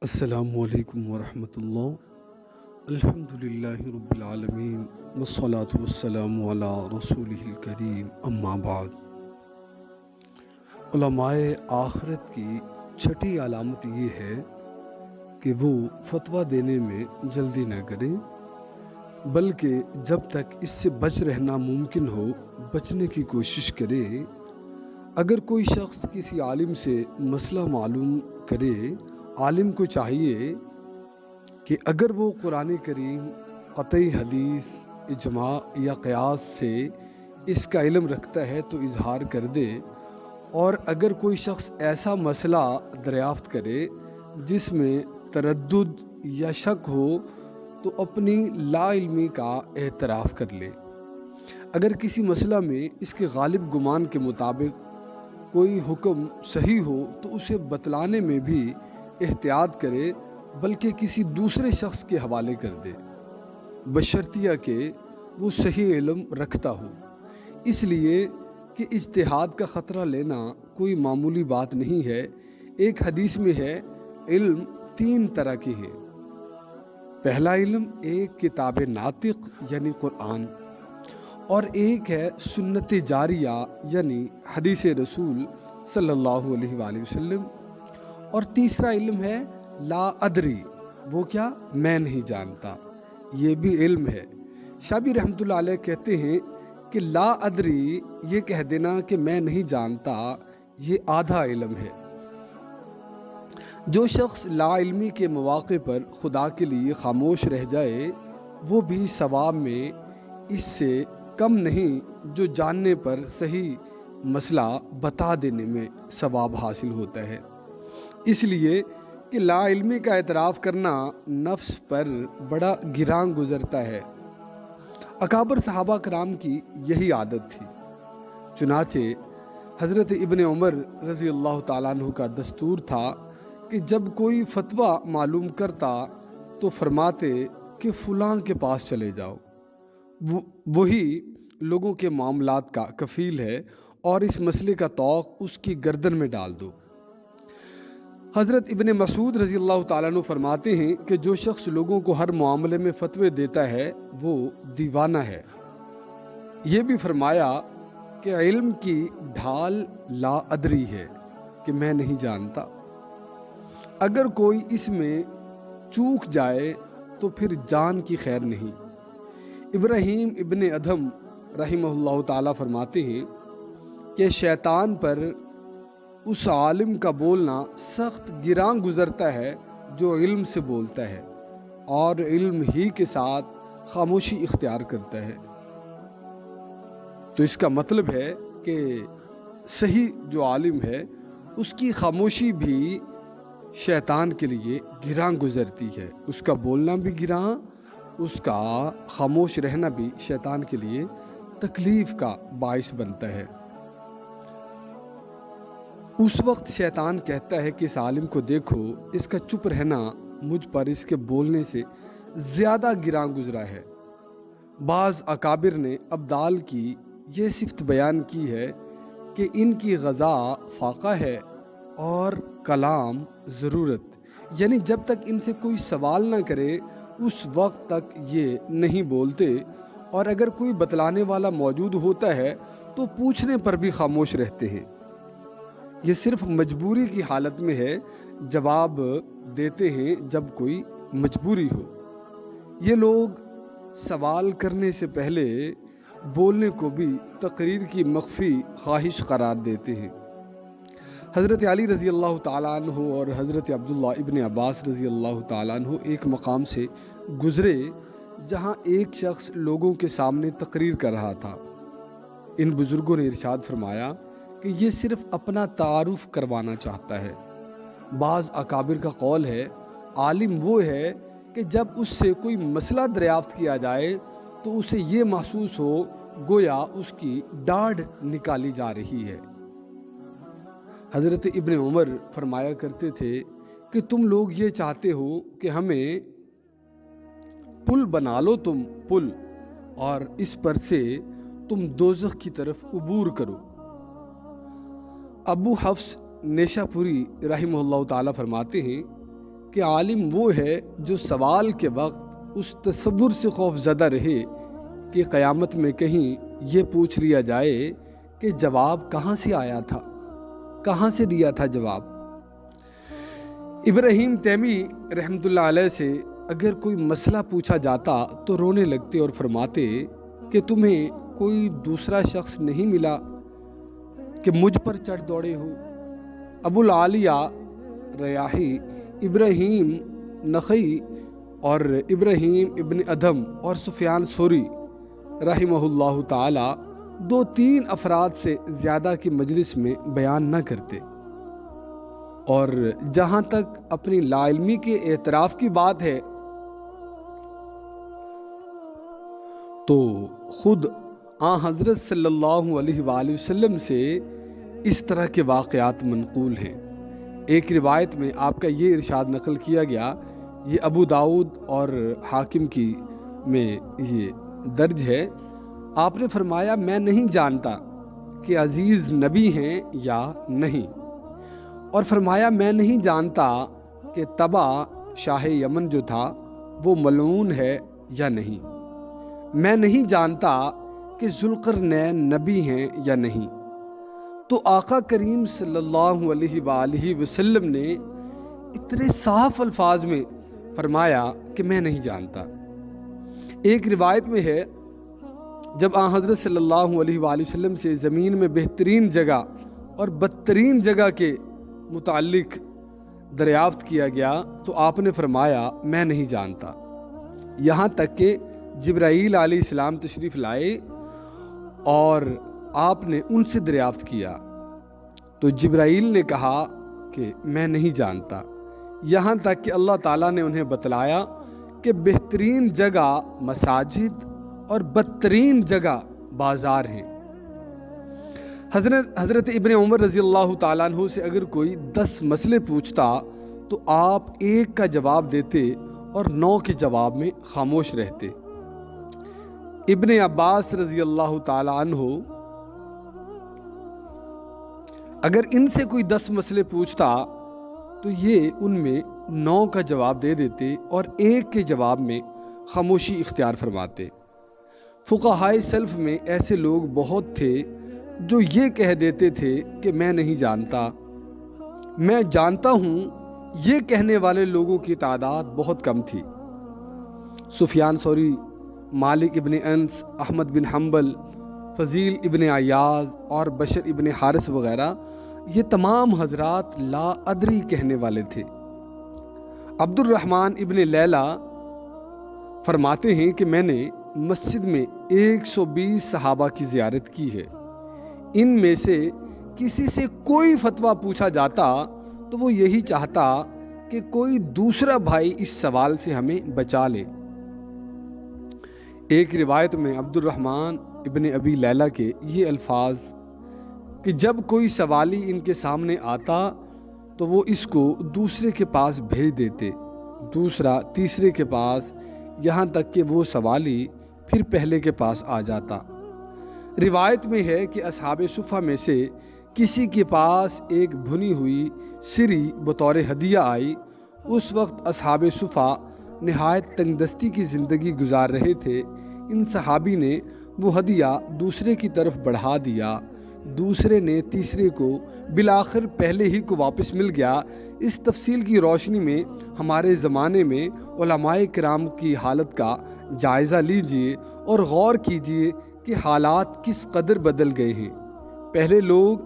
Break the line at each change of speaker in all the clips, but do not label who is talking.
السلام علیکم ورحمۃ اللہ۔ الحمدللہ رب العالمین والصلاة والسلام علی رسولہ الکریم، اما بعد۔ علماء آخرت کی چھٹی علامت یہ ہے کہ وہ فتویٰ دینے میں جلدی نہ کریں، بلکہ جب تک اس سے بچ رہنا ممکن ہو بچنے کی کوشش کریں۔ اگر کوئی شخص کسی عالم سے مسئلہ معلوم کرے، عالم کو چاہیے کہ اگر وہ قرآن کریم، قطعی حدیث، اجماع یا قیاس سے اس کا علم رکھتا ہے تو اظہار کر دے، اور اگر کوئی شخص ایسا مسئلہ دریافت کرے جس میں تردد یا شک ہو تو اپنی لا علمی کا اعتراف کر لے۔ اگر کسی مسئلہ میں اس کے غالب گمان کے مطابق کوئی حکم صحیح ہو تو اسے بتلانے میں بھی احتیاط کرے، بلکہ کسی دوسرے شخص کے حوالے کر دے، بشرطیہ کہ وہ صحیح علم رکھتا ہو، اس لیے کہ اجتہاد کا خطرہ لینا کوئی معمولی بات نہیں ہے۔ ایک حدیث میں ہے، علم تین طرح کے ہیں۔ پہلا علم ایک کتاب ناطق یعنی قرآن، اور ایک ہے سنت جاریہ یعنی حدیث رسول صلی اللہ علیہ وآلہ وسلم، اور تیسرا علم ہے لا ادری، وہ کیا؟ میں نہیں جانتا، یہ بھی علم ہے۔ شابی رحمۃ اللہ علیہ کہتے ہیں کہ لا ادری، یہ کہہ دینا کہ میں نہیں جانتا، یہ آدھا علم ہے۔ جو شخص لا علمی کے مواقع پر خدا کے لیے خاموش رہ جائے، وہ بھی ثواب میں اس سے کم نہیں جو جاننے پر صحیح مسئلہ بتا دینے میں ثواب حاصل ہوتا ہے۔ اس لیے کہ لا علمی کا اعتراف کرنا نفس پر بڑا گراں گزرتا ہے۔ اکابر صحابہ کرام کی یہی عادت تھی، چنانچہ حضرت ابن عمر رضی اللہ تعالیٰ عنہ کا دستور تھا کہ جب کوئی فتویٰ معلوم کرتا تو فرماتے کہ فلاں کے پاس چلے جاؤ، وہی لوگوں کے معاملات کا کفیل ہے، اور اس مسئلے کا طوق اس کی گردن میں ڈال دو۔ حضرت ابن مسعود رضی اللہ تعالیٰ عنہ فرماتے ہیں کہ جو شخص لوگوں کو ہر معاملے میں فتوے دیتا ہے وہ دیوانہ ہے۔ یہ بھی فرمایا کہ علم کی ڈھال لا ادری ہے کہ میں نہیں جانتا۔ اگر کوئی اس میں چوک جائے تو پھر جان کی خیر نہیں۔ ابراہیم ابن ادھم رحمہ اللہ تعالیٰ فرماتے ہیں کہ شیطان پر اس عالم کا بولنا سخت گراں گزرتا ہے جو علم سے بولتا ہے اور علم ہی کے ساتھ خاموشی اختیار کرتا ہے۔ تو اس کا مطلب ہے کہ صحیح جو عالم ہے اس کی خاموشی بھی شیطان کے لیے گراں گزرتی ہے، اس کا بولنا بھی گراں، اس کا خاموش رہنا بھی شیطان کے لیے تکلیف کا باعث بنتا ہے۔ اس وقت شیطان کہتا ہے کہ اس عالم کو دیکھو، اس کا چپ رہنا مجھ پر اس کے بولنے سے زیادہ گراں گزرا ہے۔ بعض اکابر نے ابدال کی یہ صفت بیان کی ہے کہ ان کی غذا فاقہ ہے اور کلام ضرورت، یعنی جب تک ان سے کوئی سوال نہ کرے اس وقت تک یہ نہیں بولتے، اور اگر کوئی بتلانے والا موجود ہوتا ہے تو پوچھنے پر بھی خاموش رہتے ہیں۔ یہ صرف مجبوری کی حالت میں ہے، جواب دیتے ہیں جب کوئی مجبوری ہو۔ یہ لوگ سوال کرنے سے پہلے بولنے کو بھی تقریر کی مخفی خواہش قرار دیتے ہیں۔ حضرت علی رضی اللہ تعالیٰ عنہ اور حضرت عبداللہ ابن عباس رضی اللہ تعالیٰ عنہ ایک مقام سے گزرے جہاں ایک شخص لوگوں کے سامنے تقریر کر رہا تھا۔ ان بزرگوں نے ارشاد فرمایا کہ یہ صرف اپنا تعارف کروانا چاہتا ہے۔ بعض اکابر کا قول ہے، عالم وہ ہے کہ جب اس سے کوئی مسئلہ دریافت کیا جائے تو اسے یہ محسوس ہو گویا اس کی ڈاڑھ نکالی جا رہی ہے۔ حضرت ابن عمر فرمایا کرتے تھے کہ تم لوگ یہ چاہتے ہو کہ ہمیں پل بنا لو، تم پل، اور اس پر سے تم دوزخ کی طرف عبور کرو۔ ابو حفص نیشا پوری رحمہ اللہ تعالیٰ فرماتے ہیں کہ عالم وہ ہے جو سوال کے وقت اس تصور سے خوف زدہ رہے کہ قیامت میں کہیں یہ پوچھ لیا جائے کہ جواب کہاں سے آیا تھا، کہاں سے دیا تھا جواب۔ ابراہیم تیمی رحمۃ اللہ علیہ سے اگر کوئی مسئلہ پوچھا جاتا تو رونے لگتے اور فرماتے کہ تمہیں کوئی دوسرا شخص نہیں ملا کہ مجھ پر چڑھ دوڑے ہو۔ ابو العالیہ ریاحی، ابراہیم نخعی اور ابراہیم ابن ادھم اور سفیان ثوری رحمہ اللہ تعالی 2-3 افراد سے زیادہ کی مجلس میں بیان نہ کرتے، اور جہاں تک اپنی لا علمی کے اعتراف کی بات ہے تو خود حضرت صلی اللہ علیہ وآلہ وسلم سے اس طرح کے واقعات منقول ہیں۔ ایک روایت میں آپ کا یہ ارشاد نقل کیا گیا، یہ ابو داؤد اور حاکم کی میں یہ درج ہے، آپ نے فرمایا میں نہیں جانتا کہ عزیز نبی ہیں یا نہیں، اور فرمایا میں نہیں جانتا کہ تبا شاہ یمن جو تھا وہ ملعون ہے یا نہیں، میں نہیں جانتا کہ ذوالقرنین نبی ہیں یا نہیں۔ تو آقا کریم صلی اللہ علیہ وآلہ وسلم نے اتنے صاف الفاظ میں فرمایا کہ میں نہیں جانتا۔ ایک روایت میں ہے جب حضرت صلی اللہ علیہ وآلہ وسلم سے زمین میں بہترین جگہ اور بدترین جگہ کے متعلق دریافت کیا گیا تو آپ نے فرمایا میں نہیں جانتا، یہاں تک کہ جبرائیل علیہ السلام تشریف لائے اور آپ نے ان سے دریافت کیا تو جبرائیل نے کہا کہ میں نہیں جانتا، یہاں تک کہ اللہ تعالیٰ نے انہیں بتلایا کہ بہترین جگہ مساجد اور بدترین جگہ بازار ہیں۔ حضرت ابن عمر رضی اللہ تعالیٰ عنہ سے اگر کوئی 10 مسئلے پوچھتا تو آپ ایک کا جواب دیتے اور 9 کے جواب میں خاموش رہتے۔ ابن عباس رضی اللہ تعالیٰ عنہ اگر ان سے کوئی 10 مسئلے پوچھتا تو یہ ان میں 9 کا جواب دے دیتے اور ایک کے جواب میں خاموشی اختیار فرماتے۔ فقہائے سلف میں ایسے لوگ بہت تھے جو یہ کہہ دیتے تھے کہ میں نہیں جانتا، میں جانتا ہوں، یہ کہنے والے لوگوں کی تعداد بہت کم تھی۔ سفیان ثوری، مالک ابن انس، احمد بن حنبل، فضیل ابن عیاض اور بشر ابن حارث وغیرہ یہ تمام حضرات لا ادری کہنے والے تھے۔ عبد الرحمن ابن لیلہ فرماتے ہیں کہ میں نے مسجد میں 120 صحابہ کی زیارت کی ہے، ان میں سے کسی سے کوئی فتویٰ پوچھا جاتا تو وہ یہی چاہتا کہ کوئی دوسرا بھائی اس سوال سے ہمیں بچا لے۔ ایک روایت میں عبد الرحمن ابن ابی لیلہ کے یہ الفاظ کہ جب کوئی سوالی ان کے سامنے آتا تو وہ اس کو دوسرے کے پاس بھیج دیتے، دوسرا تیسرے کے پاس، یہاں تک کہ وہ سوالی پھر پہلے کے پاس آ جاتا۔ روایت میں ہے کہ اصحاب صفہ میں سے کسی کے پاس ایک بھنی ہوئی سری بطور ہدیہ آئی۔ اس وقت اصحاب صفہ نہایت تنگ دستی کی زندگی گزار رہے تھے۔ ان صحابی نے وہ ہدیہ دوسرے کی طرف بڑھا دیا، دوسرے نے تیسرے کو، بالآخر پہلے ہی کو واپس مل گیا۔ اس تفصیل کی روشنی میں ہمارے زمانے میں علماء کرام کی حالت کا جائزہ لیجئے اور غور کیجئے کہ حالات کس قدر بدل گئے ہیں۔ پہلے لوگ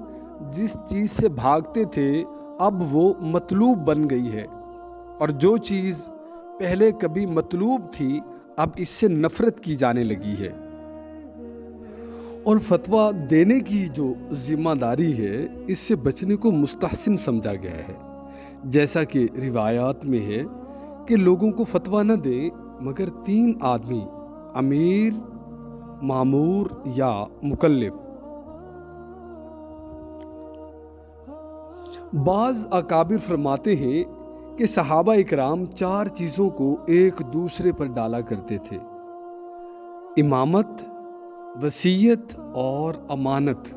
جس چیز سے بھاگتے تھے اب وہ مطلوب بن گئی ہے، اور جو چیز پہلے کبھی مطلوب تھی اب اس سے نفرت کی جانے لگی ہے۔ اور فتویٰ دینے کی جو ذمہ داری ہے اس سے بچنے کو مستحسن سمجھا گیا ہے، جیسا کہ روایات میں ہے کہ لوگوں کو فتویٰ نہ دیں مگر 3 آدمی، امیر، مامور یا مکلف۔ بعض اکابر فرماتے ہیں کہ صحابہ اکرام 4 چیزوں کو ایک دوسرے پر ڈالا کرتے تھے: امامت، وصیت اور امانت،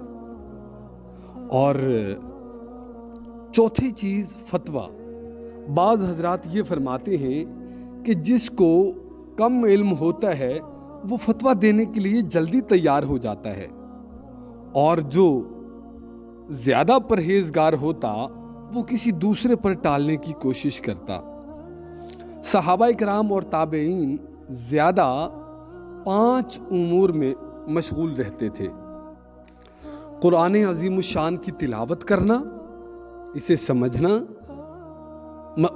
اور چوتھی چیز فتویٰ۔ بعض حضرات یہ فرماتے ہیں کہ جس کو کم علم ہوتا ہے وہ فتویٰ دینے کے لیے جلدی تیار ہو جاتا ہے، اور جو زیادہ پرہیزگار ہوتا وہ کسی دوسرے پر ٹالنے کی کوشش کرتا۔ صحابہ کرام اور تابعین زیادہ 5 امور میں مشغول رہتے تھے: قرآن عظیم الشان کی تلاوت کرنا، اسے سمجھنا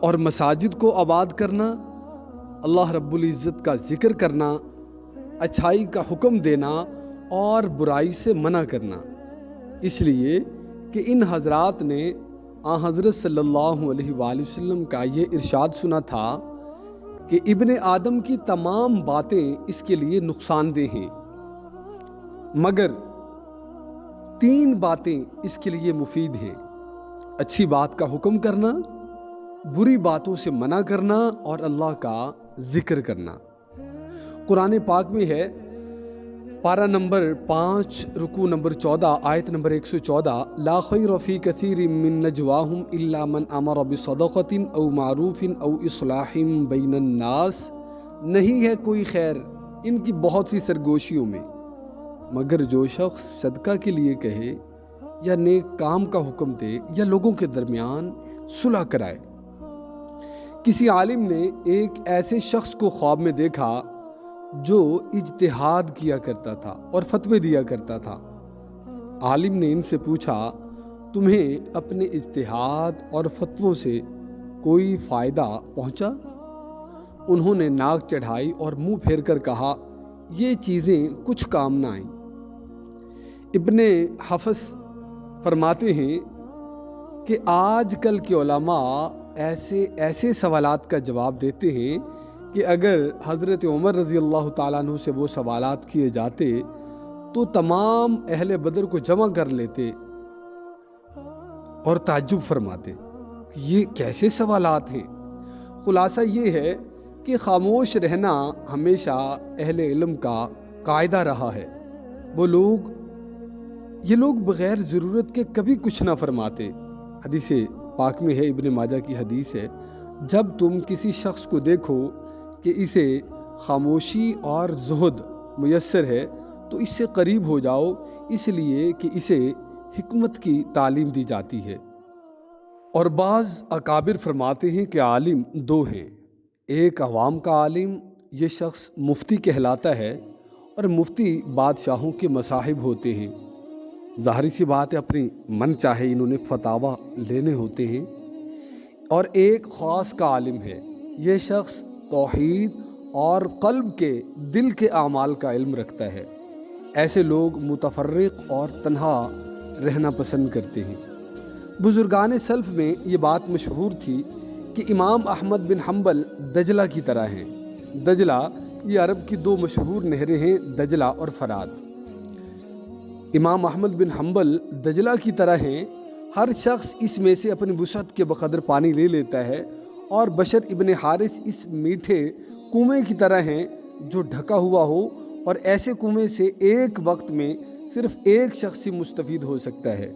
اور مساجد کو آباد کرنا، اللہ رب العزت کا ذکر کرنا، اچھائی کا حکم دینا اور برائی سے منع کرنا۔ اس لیے کہ ان حضرات نے حضرت صلی اللہ علیہ وآلہ وسلم کا یہ ارشاد سنا تھا کہ ابن آدم کی تمام باتیں اس کے لیے نقصان دہ ہیں، مگر 3 باتیں اس کے لیے مفید ہیں: اچھی بات کا حکم کرنا، بری باتوں سے منع کرنا اور اللہ کا ذکر کرنا۔ قرآن پاک میں ہے، پارہ نمبر 5 رکوع نمبر 14 آیت نمبر 114، لا خیر فی کثیر من نجواہم الا من امر بصدقۃ او معروف او اصلاح بین الناس، نہیں ہے کوئی خیر ان کی بہت سی سرگوشیوں میں مگر جو شخص صدقہ کے لیے کہے یا نیک کام کا حکم دے یا لوگوں کے درمیان صلح کرائے۔ کسی عالم نے ایک ایسے شخص کو خواب میں دیکھا جو اجتہاد کیا کرتا تھا اور فتوے دیا کرتا تھا۔ عالم نے ان سے پوچھا، تمہیں اپنے اجتہاد اور فتووں سے کوئی فائدہ پہنچا؟ انہوں نے ناک چڑھائی اور منہ پھیر کر کہا، یہ چیزیں کچھ کام نہ آئیں۔ ابن حفص فرماتے ہیں کہ آج کل کے علماء ایسے سوالات کا جواب دیتے ہیں کہ اگر حضرت عمر رضی اللہ تعالیٰ عنہ سے وہ سوالات کیے جاتے تو تمام اہل بدر کو جمع کر لیتے اور تعجب فرماتے کہ یہ کیسے سوالات ہیں۔ خلاصہ یہ ہے کہ خاموش رہنا ہمیشہ اہل علم کا قاعدہ رہا ہے۔ یہ لوگ بغیر ضرورت کے کبھی کچھ نہ فرماتے۔ حدیث پاک میں ہے، ابن ماجہ کی حدیث ہے، جب تم کسی شخص کو دیکھو کہ اسے خاموشی اور زہد میسر ہے تو اس سے قریب ہو جاؤ، اس لیے کہ اسے حکمت کی تعلیم دی جاتی ہے۔ اور بعض اکابر فرماتے ہیں کہ عالم 2 ہیں، ایک عوام کا عالم، یہ شخص مفتی کہلاتا ہے، اور مفتی بادشاہوں کے مصاحب ہوتے ہیں، ظاہری سی بات ہے اپنی من چاہے انہوں نے فتاوی لینے ہوتے ہیں۔ اور ایک خاص کا عالم ہے، یہ شخص توحید اور قلب کے دل کے اعمال کا علم رکھتا ہے۔ ایسے لوگ متفرق اور تنہا رہنا پسند کرتے ہیں۔ بزرگان سلف میں یہ بات مشہور تھی کہ امام احمد بن حنبل دجلہ کی طرح ہیں۔ دجلہ یہ عرب کی 2 مشہور نہریں ہیں، دجلہ اور فرات۔ امام احمد بن حنبل دجلہ کی طرح ہیں، ہر شخص اس میں سے اپنی وسعت کے بقدر پانی لے لیتا ہے، اور بشر ابن حارث اس میٹھے کنویں کی طرح ہیں جو ڈھکا ہوا ہو، اور ایسے کنویں سے ایک وقت میں صرف ایک شخص ہی مستفید ہو سکتا ہے۔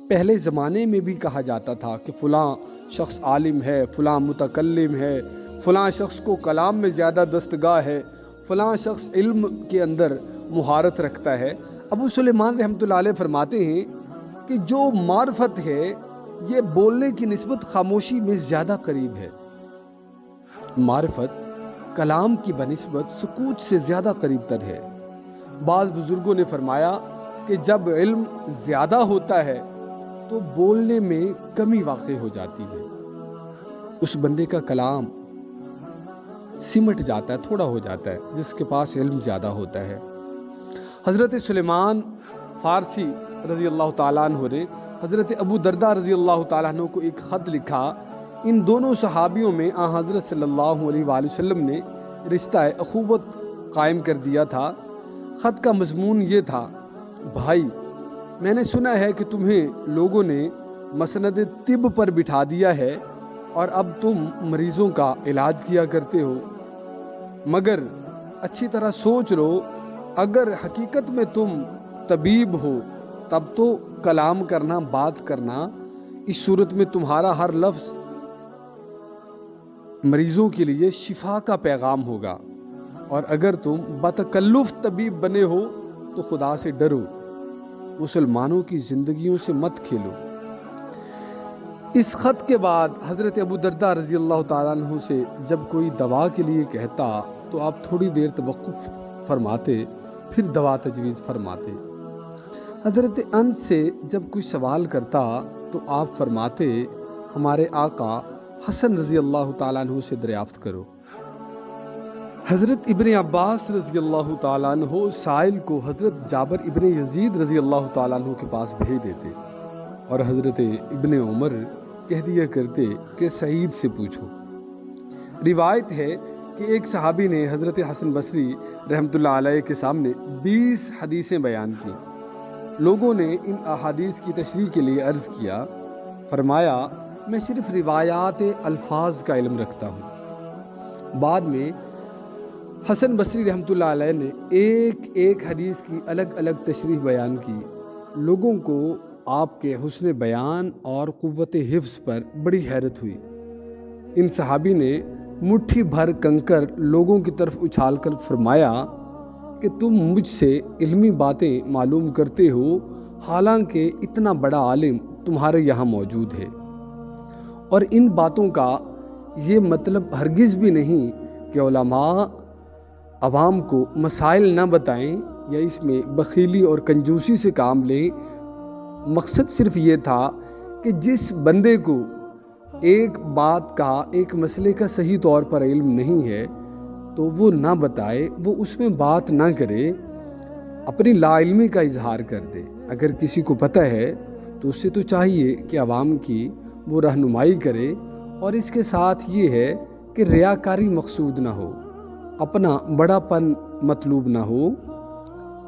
پہلے زمانے میں بھی کہا جاتا تھا کہ فلاں شخص عالم ہے، فلاں متکلم ہے، فلاں شخص کو کلام میں زیادہ دستگاہ ہے، فلاں شخص علم کے اندر مہارت رکھتا ہے۔ ابو سلیمان رحمۃ اللہ علیہ فرماتے ہیں کہ جو معرفت ہے یہ بولنے کی نسبت خاموشی میں زیادہ قریب ہے۔ معرفت کلام کی بنسبت سکوت سے زیادہ قریب تر ہے۔ بعض بزرگوں نے فرمایا کہ جب علم زیادہ ہوتا ہے تو بولنے میں کمی واقع ہو جاتی ہے، اس بندے کا کلام سمٹ جاتا ہے، تھوڑا ہو جاتا ہے جس کے پاس علم زیادہ ہوتا ہے۔ حضرت سلیمان فارسی رضی اللہ تعالیٰ عنہ نے حضرت ابو درداء رضی اللہ تعالیٰ عنہ کو ایک خط لکھا۔ ان دونوں صحابیوں میں حضرت صلی اللہ علیہ وآلہ وسلم نے رشتہ اخوت قائم کر دیا تھا۔ خط کا مضمون یہ تھا، بھائی میں نے سنا ہے کہ تمہیں لوگوں نے مسند طب پر بٹھا دیا ہے اور اب تم مریضوں کا علاج کیا کرتے ہو، مگر اچھی طرح سوچ لو، اگر حقیقت میں تم طبیب ہو تب تو کلام کرنا، بات کرنا، اس صورت میں تمہارا ہر لفظ مریضوں کے لیے شفا کا پیغام ہوگا، اور اگر تم بتکلف طبیب بنے ہو تو خدا سے ڈرو، مسلمانوں کی زندگیوں سے مت کھیلو۔ اس خط کے بعد حضرت ابو درداء رضی اللہ تعالیٰ عنہ سے جب کوئی دوا کے لیے کہتا تو آپ تھوڑی دیر توقف فرماتے، پھر دوا تجویز فرماتے۔ حضرت انس سے جب کوئی سوال کرتا تو آپ فرماتے، ہمارے آقا حسن رضی اللہ تعالیٰ عنہ سے دریافت کرو۔ حضرت ابن عباس رضی اللہ تعالیٰ عنہ سائل کو حضرت جابر ابن یزید رضی اللہ تعالیٰ عنہ کے پاس بھیج دیتے، اور حضرت ابن عمر کہہ دیا کرتے کہ سعید سے پوچھو۔ روایت ہے کہ ایک صحابی نے حضرت حسن بصری رحمۃ اللہ علیہ کے سامنے 20 حدیثیں بیان کی۔ لوگوں نے ان احادیث کی تشریح کے لیے عرض کیا، فرمایا میں صرف روایات الفاظ کا علم رکھتا ہوں۔ بعد میں حسن بصری رحمۃ اللہ علیہ نے ایک ایک حدیث کی الگ الگ تشریح بیان کی۔ لوگوں کو آپ کے حسن بیان اور قوت حفظ پر بڑی حیرت ہوئی۔ ان صحابی نے مٹھی بھر کنکر لوگوں کی طرف اچھال کر فرمایا کہ تم مجھ سے علمی باتیں معلوم کرتے ہو، حالانکہ اتنا بڑا عالم تمہارے یہاں موجود ہے، اور ان باتوں کا یہ مطلب ہرگز بھی نہیں کہ علماء عوام کو مسائل نہ بتائیں یا اس میں بخیلی اور کنجوسی سے کام لیں۔ مقصد صرف یہ تھا کہ جس بندے کو ایک بات کا، ایک مسئلے کا صحیح طور پر علم نہیں ہے تو وہ نہ بتائے، وہ اس میں بات نہ کرے، اپنی لا علمی کا اظہار کر دے۔ اگر کسی کو پتہ ہے تو اس سے تو چاہیے کہ عوام کی وہ رہنمائی کرے، اور اس کے ساتھ یہ ہے کہ ریاکاری مقصود نہ ہو، اپنا بڑا پن مطلوب نہ ہو،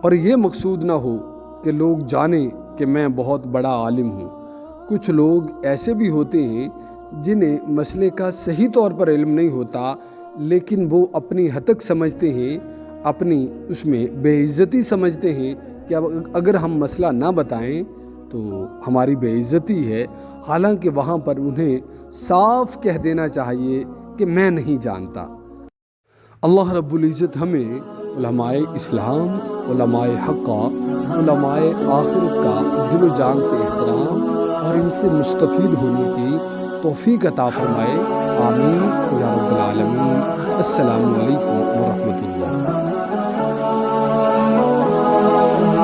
اور یہ مقصود نہ ہو کہ لوگ جانیں کہ میں بہت بڑا عالم ہوں۔ کچھ لوگ ایسے بھی ہوتے ہیں جنہیں مسئلے کا صحیح طور پر علم نہیں ہوتا، لیکن وہ اپنی حد تک سمجھتے ہیں، اپنی اس میں بے عزتی سمجھتے ہیں کہ اگر ہم مسئلہ نہ بتائیں تو ہماری بے عزتی ہے، حالانکہ وہاں پر انہیں صاف کہہ دینا چاہیے کہ میں نہیں جانتا۔ اللہ رب العزت ہمیں علماء اسلام، علماء حقہ، علماء آخرت کا دل و جان سے احترام اور ان سے مستفید ہونے کی توفیق عطا فرمائے، آمین یا رب العالمین۔ السلام علیکم ورحمۃ اللہ۔